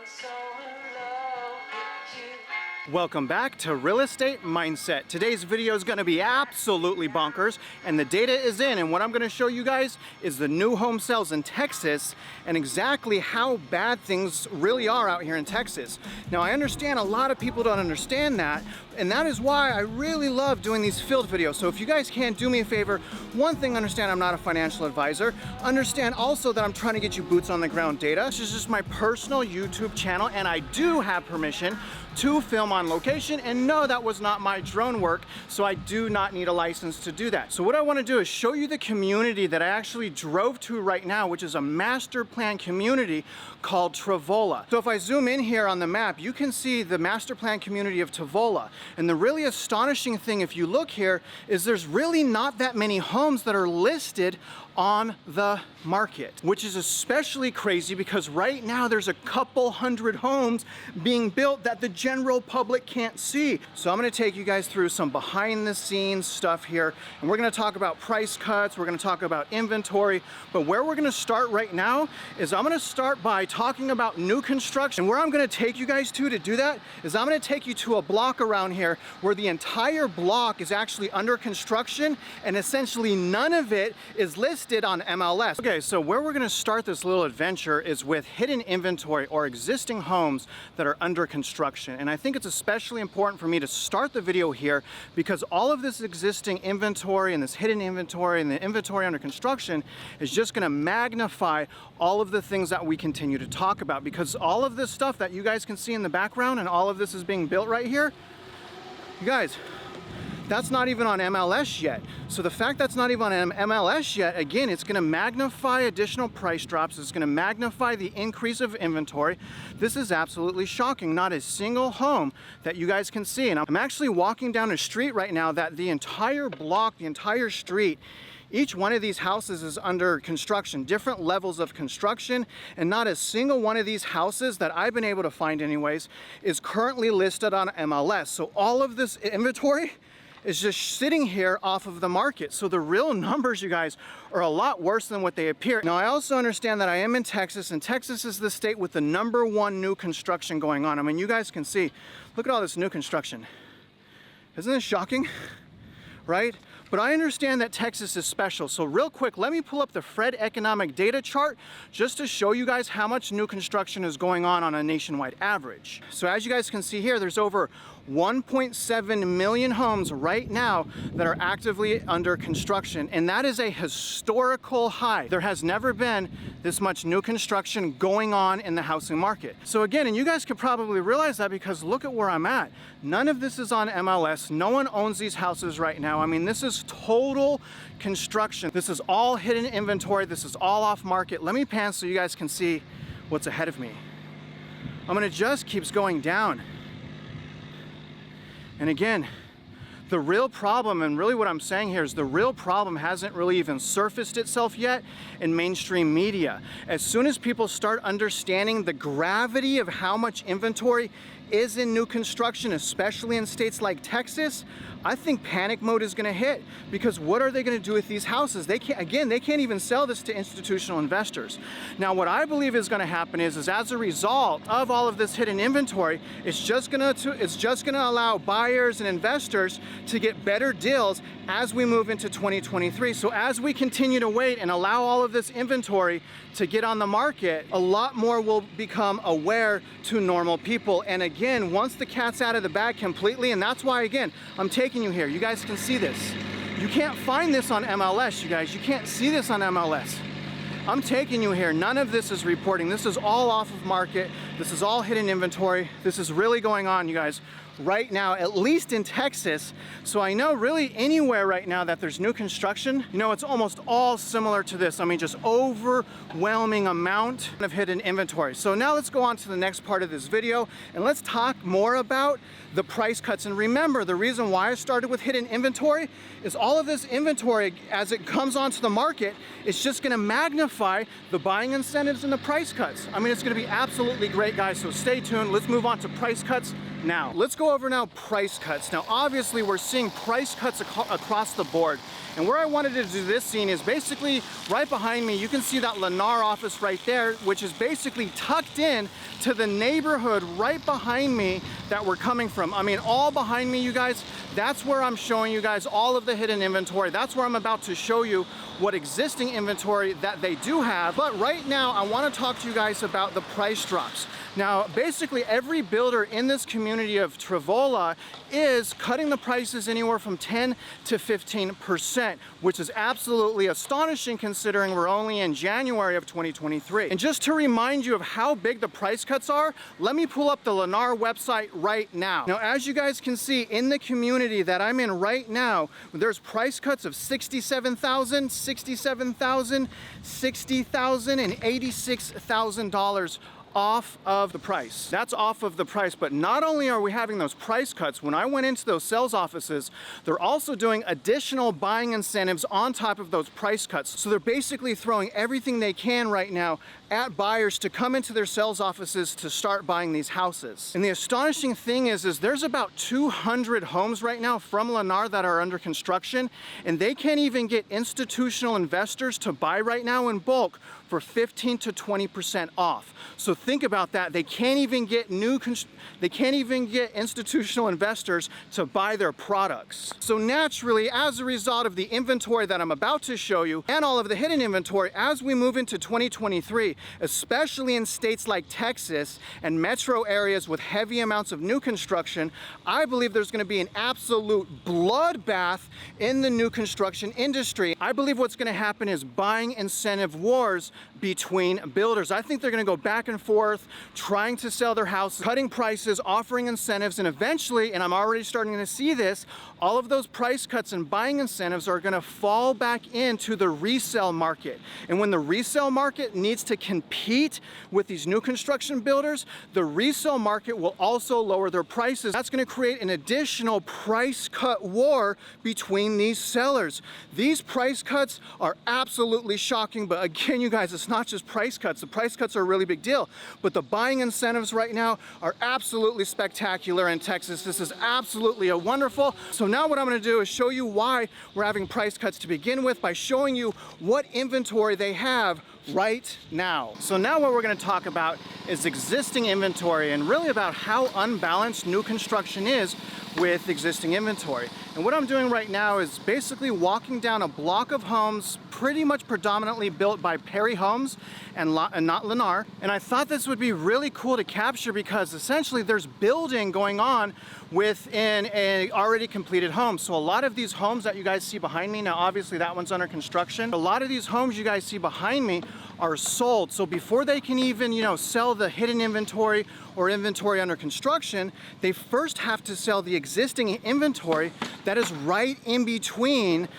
so in love with you. Welcome back to Real Estate Mindset. Today's video is going to be absolutely bonkers, and the data is in, and what I'm going to show you guys is the new home sales in Texas and exactly how bad things really are out here in Texas. Now, I understand a lot of people don't understand that, and that is why I really love doing these field videos. So if you guys can do me a favor, one thing, understand I'm not a financial advisor. Understand also that I'm trying to get you boots on the ground data. This is just my personal YouTube channel, and I do have permission to film on location, and no, that was not my drone work, so I do not need a license to do that. So what I want to do is show you the community that I actually drove to right now, which is a master plan community called Travola. So if I zoom in here on the map, you can see the master plan community of Travola. And the really astonishing thing, if you look here, is there's really not that many homes that are listed on the market, which is especially crazy because right now there's a couple hundred homes being built that the general public can't see. So I'm going to take you guys through some behind the scenes stuff here, and we're going to talk about price cuts, we're going to talk about inventory, but where we're going to start right now is I'm going to start by talking about new construction. Where I'm going to take you guys to do that is I'm going to take you to a block around here where the entire block is actually under construction and essentially none of it is listed on MLS. Okay, so where we're going to start this little adventure is with hidden inventory or existing homes that are under construction. And I think it's especially important for me to start the video here because all of this existing inventory and this hidden inventory and the inventory under construction is just going to magnify all of the things that we continue to talk about, because all of this stuff that you guys can see in the background and all of this is being built right here, you guys, that's not even on MLS yet. So the fact that's not even on MLS yet, again, it's gonna magnify additional price drops. It's gonna magnify the increase of inventory. This is absolutely shocking. Not a single home that you guys can see. And I'm actually walking down a street right now that the entire block, the entire street, each one of these houses is under construction, different levels of construction, and not a single one of these houses that I've been able to find anyways is currently listed on MLS. So all of this inventory is just sitting here off of the market. So the real numbers, you guys, are a lot worse than what they appear. Now, I also understand that I am in Texas, and Texas is the state with the #1 new construction going on. I mean, you guys can see, look at all this new construction. Isn't this shocking? Right? But I understand that Texas is special. So real quick, let me pull up the Fred economic data chart just to show you guys how much new construction is going on a nationwide average. So as you guys can see here, there's over 1.7 million homes right now that are actively under construction, and that is a historical high. There has never been this much new construction going on in the housing market. So again, and you guys could probably realize that because look at where I'm at. None of this is on MLS. No one owns these houses right now. I mean, this is total construction. This is all hidden inventory. This is all off market. Let me pan so you guys can see what's ahead of me. I'm gonna just keeps going down. And again, the real problem, and really what I'm saying here is the real problem hasn't really even surfaced itself yet in mainstream media. As soon as people start understanding the gravity of how much inventory is in new construction, especially in states like Texas, I think panic mode is gonna hit, because what are they gonna do with these houses? They can't even sell this to institutional investors. Now, what I believe is gonna happen is as a result of all of this hidden inventory, it's just gonna allow buyers and investors to get better deals as we move into 2023. So as we continue to wait and allow all of this inventory to get on the market, a lot more will become aware to normal people. And again, once the cat's out of the bag completely, and that's why, again, I'm taking you here. You guys can see this. You can't find this on MLS, you guys. You can't see this on MLS. I'm taking you here. None of this is reporting. This is all off of market. This is all hidden inventory. This is really going on, you guys, right now, at least in Texas. So I know really anywhere right now that there's new construction, you know, it's almost all similar to this. I mean, just overwhelming amount of hidden inventory. So now let's go on to the next part of this video and let's talk more about the price cuts. And remember, the reason why I started with hidden inventory is all of this inventory, as it comes onto the market, it's just gonna magnify the buying incentives and the price cuts. I mean, it's gonna be absolutely great, guys. So stay tuned. Let's move on to price cuts now. Let's go over now price cuts. Now obviously we're seeing price cuts across the board. And where I wanted to do this scene is basically right behind me. You can see that Lennar office right there, which is basically tucked in to the neighborhood right behind me that we're coming from. I mean, all behind me, you guys, that's where I'm showing you guys all of the hidden inventory. That's where I'm about to show you what existing inventory that they do have. But right now, I want to talk to you guys about the price drops. Now, basically every builder in this community of Trevola is cutting the prices anywhere from 10 to 15%, which is absolutely astonishing considering we're only in January of 2023. And just to remind you of how big the price cuts are, let me pull up the Lennar website right now. Now, as you guys can see in the community that I'm in right now, there's price cuts of $67,000, $67,000, $60,000, and $86,000 off of the price. That's off of the price, but not only are we having those price cuts, when I went into those sales offices, they're also doing additional buying incentives on top of those price cuts. So they're basically throwing everything they can right now at buyers to come into their sales offices to start buying these houses. And the astonishing thing is there's about 200 homes right now from Lennar that are under construction, and they can't even get institutional investors to buy right now in bulk for 15 to 20% off. So think about that. They can't even get institutional investors to buy their products. So naturally, as a result of the inventory that I'm about to show you and all of the hidden inventory, as we move into 2023, especially in states like Texas and metro areas with heavy amounts of new construction, I believe there's going to be an absolute bloodbath in the new construction industry. I believe what's going to happen is buying incentive wars between builders. I think they're going to go back and forth trying to sell their house, cutting prices, offering incentives, and eventually, and I'm already starting to see this, all of those price cuts and buying incentives are going to fall back into the resale market. And when the resale market needs to compete with these new construction builders, the resale market will also lower their prices. That's going to create an additional price cut war between these sellers. These price cuts are absolutely shocking, but again, you guys, it's not just price cuts. The price cuts are a really big deal, but the buying incentives right now are absolutely spectacular in Texas. This is absolutely a wonderful. So now what I'm going to do is show you why we're having price cuts to begin with by showing you what inventory they have right now. So now what we're going to talk about is existing inventory and really about how unbalanced new construction is with existing inventory. And what I'm doing right now is basically walking down a block of homes pretty much predominantly built by Perry Homes and not Lennar. And I thought this would be really cool to capture because essentially there's building going on within an already completed home. So a lot of these homes that you guys see behind me, now obviously that one's under construction. A lot of these homes you guys see behind me are sold. So before they can even, sell the hidden inventory or inventory under construction, they first have to sell the existing inventory that is right in between,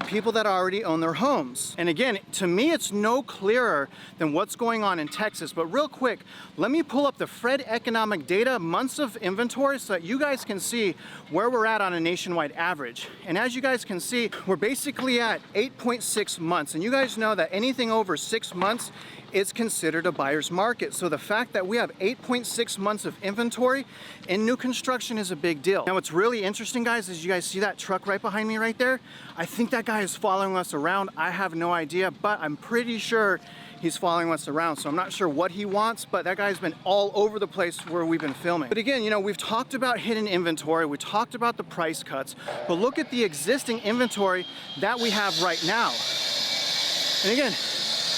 people that already own their homes. And again, to me, it's no clearer than what's going on in Texas. But real quick, let me pull up the Fred economic data months of inventory so that you guys can see where we're at on a nationwide average. And as you guys can see, we're basically at 8.6 months. And you guys know that anything over 6 months is considered a buyer's market. So the fact that we have 8.6 months of inventory in new construction is a big deal. Now what's really interesting, guys, is you guys see that truck right behind me right there? I think that guy is following us around. I have no idea, but I'm pretty sure he's following us around. So I'm not sure what he wants, but that guy's been all over the place where we've been filming. But again, we've talked about hidden inventory, we talked about the price cuts, but look at the existing inventory that we have right now. And again,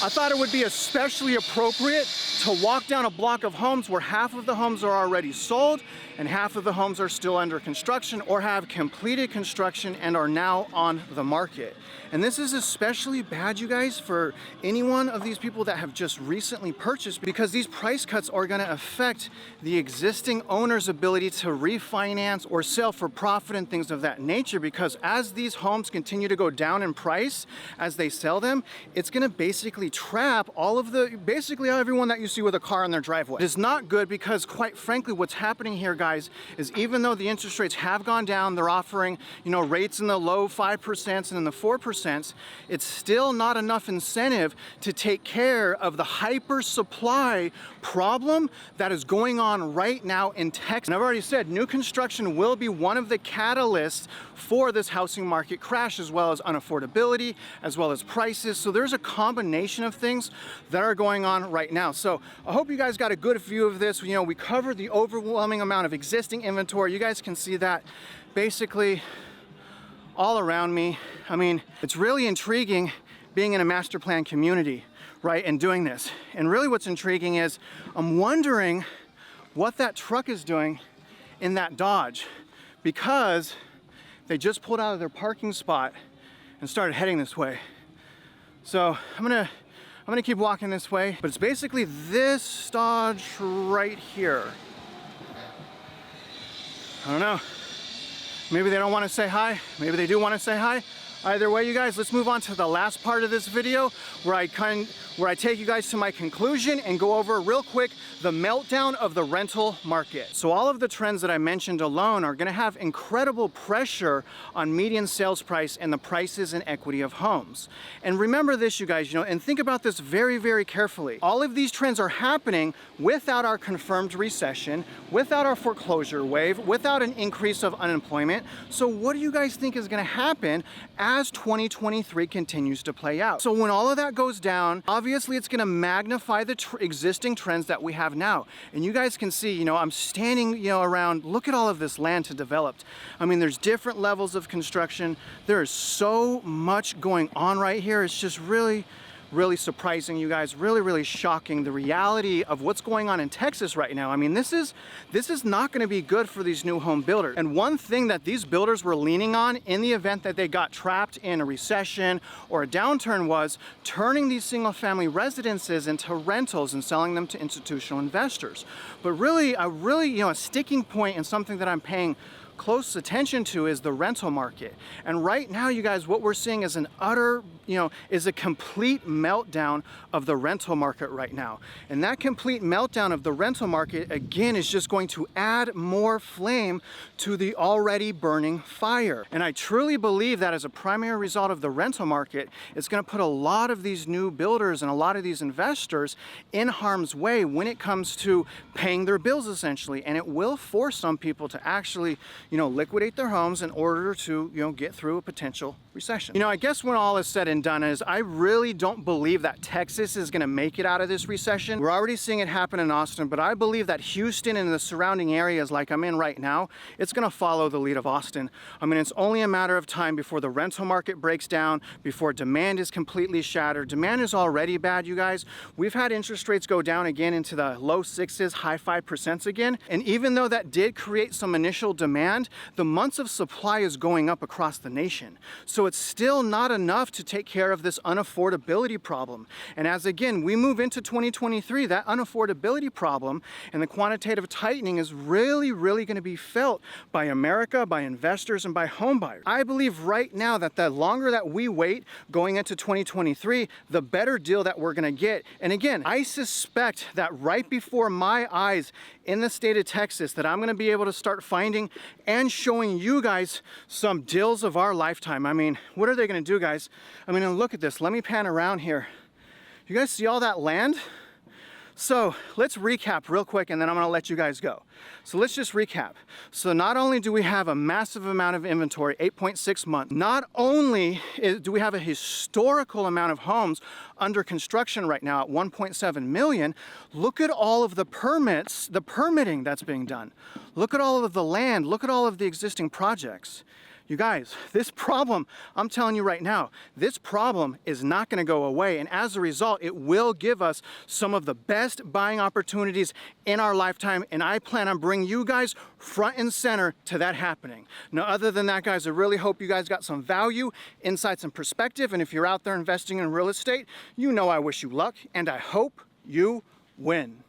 I thought it would be especially appropriate to walk down a block of homes where half of the homes are already sold and half of the homes are still under construction or have completed construction and are now on the market. And this is especially bad, you guys, for any one of these people that have just recently purchased, because these price cuts are going to affect the existing owner's ability to refinance or sell for profit and things of that nature, because as these homes continue to go down in price as they sell them, it's going to basically trap all of basically everyone that you see with a car in their driveway. It's not good because, quite frankly, what's happening here, guys, is even though the interest rates have gone down, they're offering, you know, rates in the low 5% and in the 4%, it's still not enough incentive to take care of the hyper supply problem that is going on right now in Texas. And I've already said new construction will be one of the catalysts for this housing market crash, as well as unaffordability, as well as prices. So there's a combination of things that are going on right now. So I hope you guys got a good view of this. You know, we covered the overwhelming amount of existing inventory. You guys can see that basically all around me. I mean, it's really intriguing being in a master plan community, right, and doing this. And really what's intriguing is I'm wondering what that truck is doing in that Dodge, because they just pulled out of their parking spot and started heading this way. So I'm gonna keep walking this way, but it's basically this Dodge right here. I don't know. Maybe they don't want to say hi. Maybe they do want to say hi. Either way, you guys, let's move on to the last part of this video where I take you guys to my conclusion and go over real quick the meltdown of the rental market. So all of the trends that I mentioned alone are going to have incredible pressure on median sales price and the prices and equity of homes. And remember this, you guys, you know, and think about this very, very carefully. All of these trends are happening without our confirmed recession, without our foreclosure wave, without an increase of unemployment. So what do you guys think is going to happen as 2023 continues to play out? So when all of that goes down, obviously it's going to magnify the existing trends that we have now. And you guys can see, you know, I'm standing, you know, around, look at all of this land to develop. I mean, there's different levels of construction. There is so much going on right here. It's just really surprising, you guys, really shocking, the reality of what's going on in Texas right now. I mean, this is not going to be good for these new home builders. And one thing that these builders were leaning on in the event that they got trapped in a recession or a downturn was turning these single family residences into rentals and selling them to institutional investors. But really, you know, a sticking point and something that I'm paying close attention to is the rental market. And right now, you guys, what we're seeing is is a complete meltdown of the rental market right now. And that complete meltdown of the rental market, again, is just going to add more flame to the already burning fire. And I truly believe that as a primary result of the rental market, it's going to put a lot of these new builders and a lot of these investors in harm's way when it comes to paying their bills, essentially. And it will force some people to actually, you know, liquidate their homes in order to, you know, get through a potential recession. You know, I guess when all is said and done is I really don't believe that Texas is going to make it out of this recession. We're already seeing it happen in Austin, but I believe that Houston and the surrounding areas like I'm in right now, it's going to follow the lead of Austin. I mean, it's only a matter of time before the rental market breaks down, before demand is completely shattered. Demand is already bad, you guys. We've had interest rates go down again into the low 6s, high 5% again. And even though that did create some initial demand, the months of supply is going up across the nation. So it's still not enough to take care of this unaffordability problem. And as again, we move into 2023, that unaffordability problem and the quantitative tightening is really going to be felt by America, by investors, and by home buyers. I believe right now that the longer that we wait going into 2023, the better deal that we're going to get. And again, I suspect that right before my eyes in the state of Texas, that I'm going to be able to start finding and showing you guys some deals of our lifetime. I mean, what are they going to do, guys? I mean, and look at this. Let me pan around here. You guys see all that land? So let's recap real quick and then I'm going to let you guys go. So let's just recap. So not only do we have a massive amount of inventory, 8.6 months, not only do we have a historical amount of homes under construction right now at 1.7 million, look at all of the permits, the permitting that's being done. Look at all of the land, look at all of the existing projects. You guys, this problem, I'm telling you right now, this problem is not going to go away. And as a result, it will give us some of the best buying opportunities in our lifetime. And I plan on bringing you guys front and center to that happening. Now, other than that, guys, I really hope you guys got some value, insights, and perspective. And if you're out there investing in real estate, you know I wish you luck and I hope you win.